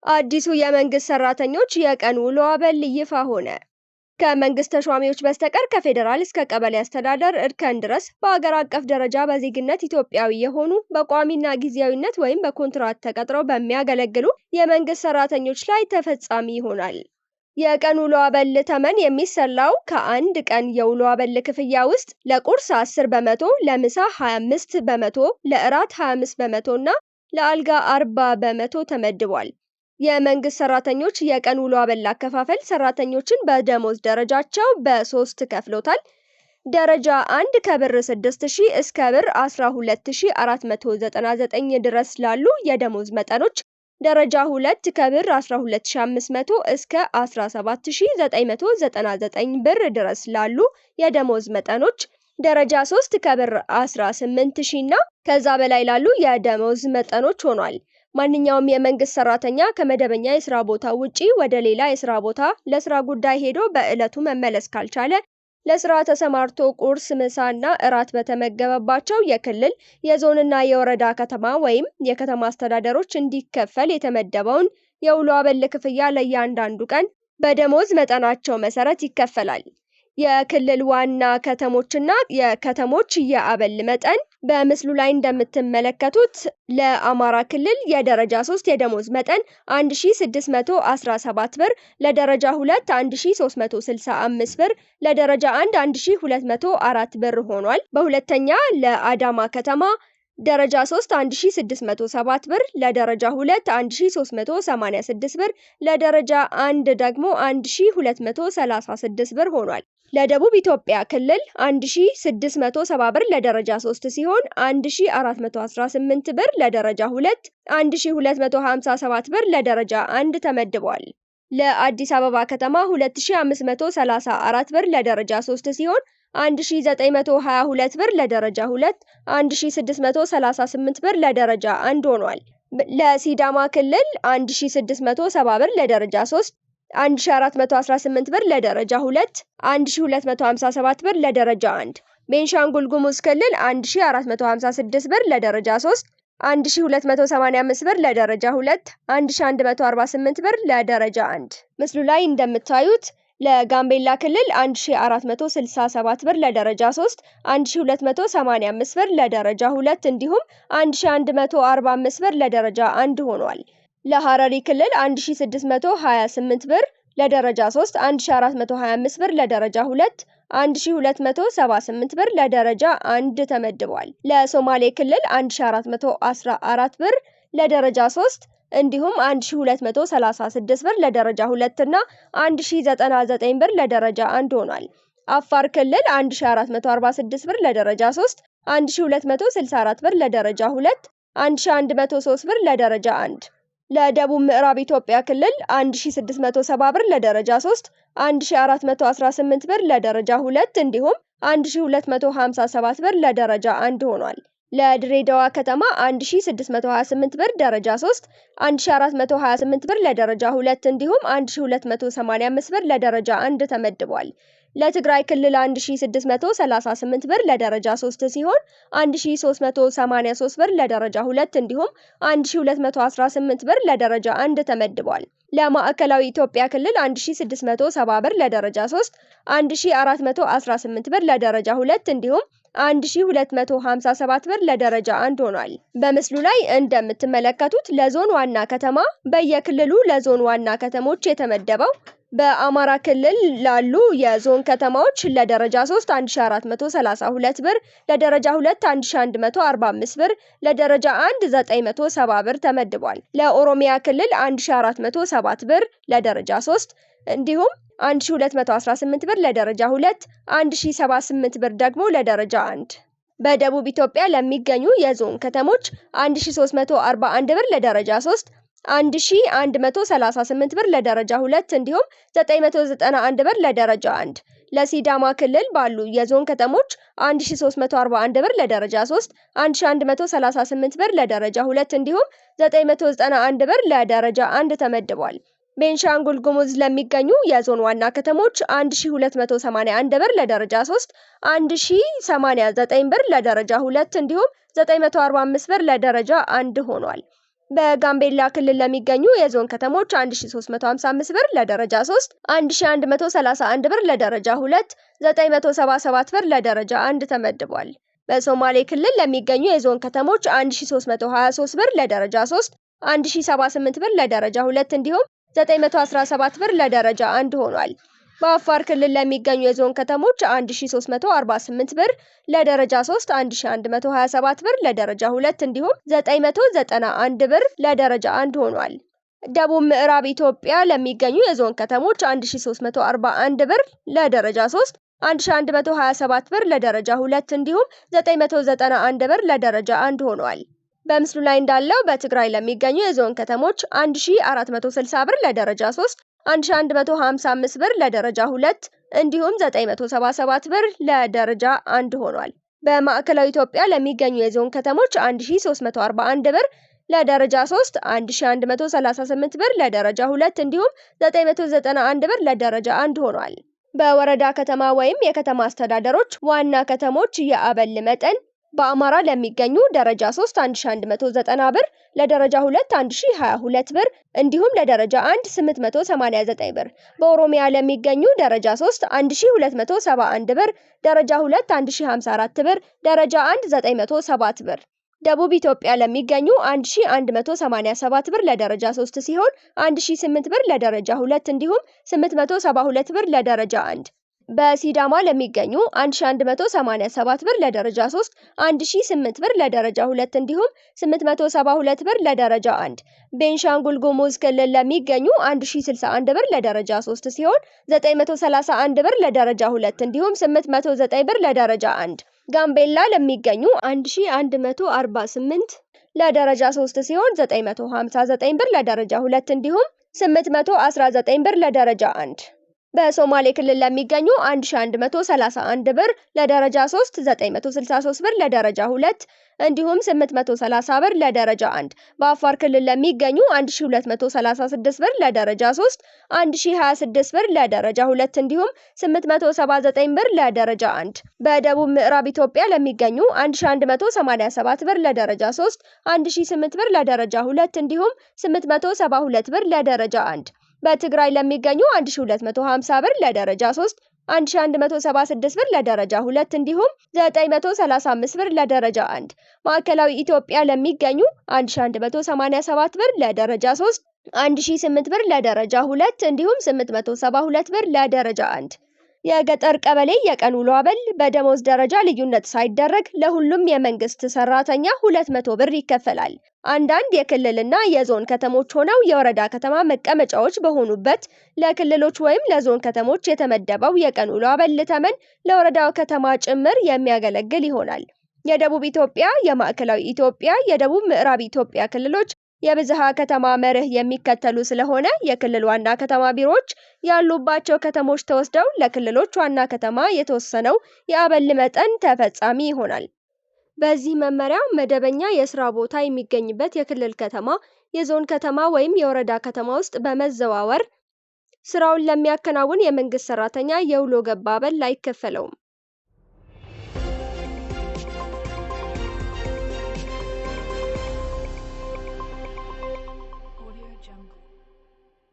አዲሱ የመንግስት ሰራተኞች የቀን ውሎ አበል ይፋ ሆነ። ከመንግስት ተሿሚዎች በስተቀር ከፌዴራል እስከ ቀበሌ አስተዳደር እርከን ድረስ በአገር አቀፍ ደረጃ በዜግነት ኢትዮጵያዊ የሆኑ በቋሚና ጊዜያዊነት ወይም በኮንትራት ተቀጥረው በሚያገለግሉ የመንግስት ሰራተኞች ላይ ተፈጻሚ ይሆናል። የቀን ውሎ አበል ተመን የሚሰላው ከአንድ ቀን የውሎ አበል ክፍያ ውስጥ ለቁርስ 10%፣ ለምሳ 25%፣ ለእራት 25% እና ለአልጋ 40% ተመድቧል። የመንግስት ሰራተኞች የቀን ውሎ አበል አከፋፈል ሰራተኞችን በደሞዝ ደረጃቸው በ3 ከፍሎታል። ደረጃ 1 ከብር 6000 እስከ ብር 12499 ድረስ ላሉ የደሞዝ መጠኖች፣ ደረጃ 2 ከብር 12500 እስከ 17999 ብር ድረስ ላሉ የደሞዝ መጠኖች፣ ደረጃ 3 ከብር 18000 እና ከዛ በላይ ላሉ የደሞዝ መጠኖች ሆኗል። ማንኛውም የመንግስት ሰራተኛ ከመደበኛ የስራ ቦታ ውጪ ወደ ሌላ የስራ ቦታ ለስራ ጉዳይ ሄዶ በዕለቱ መመለስ ካልቻለ ለስራ ተሰማርቶ ቁርስ፣ ምሳና እራት በተመገበባቸው የክልል የዞንና የወረዳ ከተማ ወይም የከተማ አስተዳደሮች እንዲከፈል የተመደበውን የውሎ አበል ክፍያ ለእያንዳንዱ ቀን በደሞዝ መጠናቸው መሰረት ይከፈላል። የክልል ዋና ከተሞችና የከተሞች የአበል መጠን በምስሉ ላይ እንደምትመለከቱት ለአማራ ክልል የደረጃ 3 የደሞዝ መጠን 1617 ብር፣ ለደረጃ 2 1365 ብር፣ ለደረጃ 1 1204 ብር ሆኗል። በሁለተኛ ለአዳማ ከተማ ደረጃ 3 1607 ብር፣ ለደረጃ 2 1386 ብር፣ ለደረጃ 1 ደግሞ 1236 ብር ሆኗል። ለደቡብ ኢትዮጵያ ክልል 1670 ብር ለደረጃ 3 ሲሆን 1418 ብር ለደረጃ 2፣ 1257 ብር ለደረጃ 1 ተመድቧል። ለአዲስ አበባ ከተማ 2534 ብር ለደረጃ 3 ሲሆን 1922 ብር ለደረጃ 2፣ 1638 ብር ለደረጃ 1 ሆኗል። ለሲዳማ ክልል 1670 ብር ለደረጃ 3፣ 1418 ብር ለደረጃ 2፣ 1257 ብር ለደረጃ 1። ቤንሻንጉል ጉሙዝ ክልል 1456 ብር ለደረጃ 3፣ 1285 ብር ለደረጃ 2፣ 1148 ብር ለደረጃ 1። ምስሉ ላይ እንደምታዩት ለጋምቤላ ክልል 1467 ብር ለደረጃ 3፣ 1285 ብር ለደረጃ 2 እንዲሁም 1145 ብር ለደረጃ 1 ሆኗል። ለሐረሪ ክልል 1628 ብር ለደረጃ 3፣ 1425 ብር ለደረጃ 2፣ 1278 ብር ለደረጃ 1 ተመድቧል። ለሶማሌ ክልል 1414 ብር ለደረጃ 3 እንዲሁም 1236 ብር ለደረጃ 2 እና 1099 ብር ለደረጃ 1 ሆኗል። አፋር ክልል 1446 ብር ለደረጃ 3፣ 1264 ብር ለደረጃ 2፣ 1103 ብር ለደረጃ 1። ለደቡብ ምዕራብ ኢትዮጵያ ክልል 1670 ብር ለደረጃ 3፣ 1418 ብር ለደረጃ 2 እንዲሁም 1257 ብር ለደረጃ 1 ሆኗል። ለድሬዳዋ ከተማ 1628 ብር ደረጃ 3፣ 1428 ብር ለደረጃ 2 እንዲሁም 1285 ብር ለደረጃ 1 ተመድቧል። ለትግራይ ክልል 1638 ብር ለደረጃ 3 ሲሆን 1383 ብር ለደረጃ 2 እንዲሁም 1218 ብር ለደረጃ 1 ተመድቧል። ለማዕከላዊ ኢትዮጵያ ክልል 1670 ብር ለደረጃ 3፣ 1418 ብር ለደረጃ 2 እንዲሁም 1257 ብር ለደረጃ 1 ሆኗል። በምስሉ ላይ እንደምትመለከቱት ለዞን ዋና ከተማ በየክልሉ ለዞን ዋና ከተሞች የተመደበው በአማራ ክልል ላሉ የዞን ከተማዎች ለደረጃ 3 1432 ብር፣ ለደረጃ 2 1145 ብር፣ ለደረጃ 1 970 ብር ተመድቧል። ለኦሮሚያ ክልል 1407 ብር ለደረጃ 3 እንዲሁም 1218 ብር ለደረጃ 2፣ 1078 ብር ደግሞ ለደረጃ 1። በደቡብ ኢትዮጵያ ለሚገኙ የዞን ከተሞች 1341 ብር ለደረጃ 3፣ 1138 ብር ለደረጃ 2 እንዲሁም 991 ብር ለደረጃ 1። ለሲዳማ ክልል ባሉ የዞን ከተሞች 1341 ብር ለደረጃ 3፣ 1138 ብር ለደረጃ 2 እንዲሁም 991 ብር ለደረጃ 1 ተመድቧል። ቤንሻንጉል ጉሙዝ ለሚገኙ የዞን ዋና ከተሞች 1281 ብር ለደረጃ 3፣ 1089 ብር ለደረጃ 2 እንዲሁም 945 ብር ለደረጃ 1 ሆኗል። በጋምቤላ ክልል ለሚገኙ የዞን ከተሞች 1355 ብር ለደረጃ 3፣ 1131 ብር ለደረጃ 2፣ 977 ብር ለደረጃ 1 ተመድቧል። በሶማሌ ክልል ለሚገኙ የዞን ከተሞች 1323 ብር ለደረጃ 3፣ 1078 ብር ለደረጃ 2 እንዲሁም 917 ብር ለደረጃ 1 ሆኗል። በአፋር ክልል ለሚገኙ የዞን ከተሞች 1348 ብር ለደረጃ 3፣ 1127 ብር ለደረጃ 2 እንዲሁም 991 ብር ለደረጃ 1 ሆኗል። ደቡብ ምዕራብ ኢትዮጵያ ለሚገኙ የዞን ከተሞች 1341 ብር ለደረጃ 3፣ 1127 ብር ለደረጃ 2 እንዲሁም 991 ብር ለደረጃ 1 ሆኗል። በምስሉ ላይ እንዳለው በትግራይ ለሚገኙ የዞን ከተሞች 1460 ብር ለደረጃ 3፣ 1155 ብር ለደረጃ 2 እንዲሁም 977 ብር ለደረጃ 1 ሆኗል። በማዕከላዊ ኢትዮጵያ ለሚገኙ የዞን ከተሞች 1341 ብር ለደረጃ 3፣ 1138 ብር ለደረጃ 2 እንዲሁም 991 ብር ለደረጃ 1 ሆኗል። በወረዳ ከተማ ወይም የከተማ አስተዳደሮች ዋና ከተሞች የአበል መጠን በአማራ ለሚገኙ ደረጃ 3 1190 ብር፣ ለደረጃ 2 1022 ብር እንዲሁም ለደረጃ 1 889 ብር። በኦሮሚያ ለሚገኙ ደረጃ 3 1271 ብር፣ ደረጃ 2 1054 ብር፣ ደረጃ 1 907 ብር። ደቡብ ኢትዮጵያ ለሚገኙ 1187 ብር ለደረጃ 3 ሲሆን 1008 ብር ለደረጃ 2 እንዲሁም 872 ብር ለደረጃ 1። በሲዳማ ለሚገኙ 1187 ብር ለደረጃ 3፣ 1008 ብር ለደረጃ 2 እንዲሁም 872 ብር ለደረጃ 1። ቤንሻንጉል ጉሙዝ ክልል ለሚገኙ 1061 ብር ለደረጃ 3 ሲሆን 931 ብር ለደረጃ 2 እንዲሁም 809 ብር ለደረጃ 1። ጋምቤላ ለሚገኙ 1148 ለደረጃ 3 ሲሆን 959 ብር ለደረጃ 2 እንዲሁም 819 ብር ለደረጃ 1። በሶማሌ ክልል ለሚገኙ 1131 ብር ለደረጃ 3፣ 963 ብር ለደረጃ 2 እንዲሁም 830 ብር ለደረጃ 1። በአፋር ክልል ለሚገኙ 1236 ብር ለደረጃ 3፣ 1026 ብር ለደረጃ 2 እንዲሁም 879 ብር ለደረጃ 1። በደቡብ ምዕራብ ኢትዮጵያ ለሚገኙ 1187 ብር ለደረጃ 3፣ 1008 ብር ለደረጃ 2 እንዲሁም 872 ብር ለደረጃ 1። በትግራይ ለሚገኙ 1250 ብር ለደረጃ 3፣ 1176 ብር ለደረጃ 2 እንዲሁም 935 ብር ለደረጃ 1። ማዕከላዊ ኢትዮጵያ ለሚገኙ 1187 ብር ለደረጃ 3፣ 1008 ብር ለደረጃ 2 እንዲሁም 872 ብር ለደረጃ 1። የገጠር ቀበሌ የቀን ውሎ አበል በደሞዝ ደረጃ ልዩነት ሳይደረግ ለሁሉም የመንግስት ሰራተኛ 200 ብር ይከፈላል። አንዳንድ የክልልና የዞን ከተሞች ሆነው የወረዳ ከተማ መቀመጫዎች በሆኑበት ለክልሎች ወይም ለዞን ከተሞች የተመደበው የቀን ውሎ አበል ተመን ለወረዳው ከተማ ጭምር የሚያገለግል ይሆናል። የደቡብ ኢትዮጵያ፣ የማዕከላዊ ኢትዮጵያ፣ የደቡብ ምዕራብ ኢትዮጵያ ክልሎች የብዝሃ ከተማ መርህ የሚከተሉ ስለሆነ የክልል ዋና ከተማ ቢሮዎች ያሉባቸው ከተሞች ተወስደው ለክልሎች ዋና ከተማ የተወሰነው የአበል መጠን ተፈጻሚ ይሆናል። በዚህ መመሪያ መደበኛ የስራ ቦታ የሚገኝበት የክልል ከተማ፣ የዞን ከተማ ወይም የወረዳ ከተማ ውስጥ በመዘዋወር ስራውን ለሚያከናውን የመንግስት ሰራተኛ የውሎ ገባ አበል አይከፈለውም።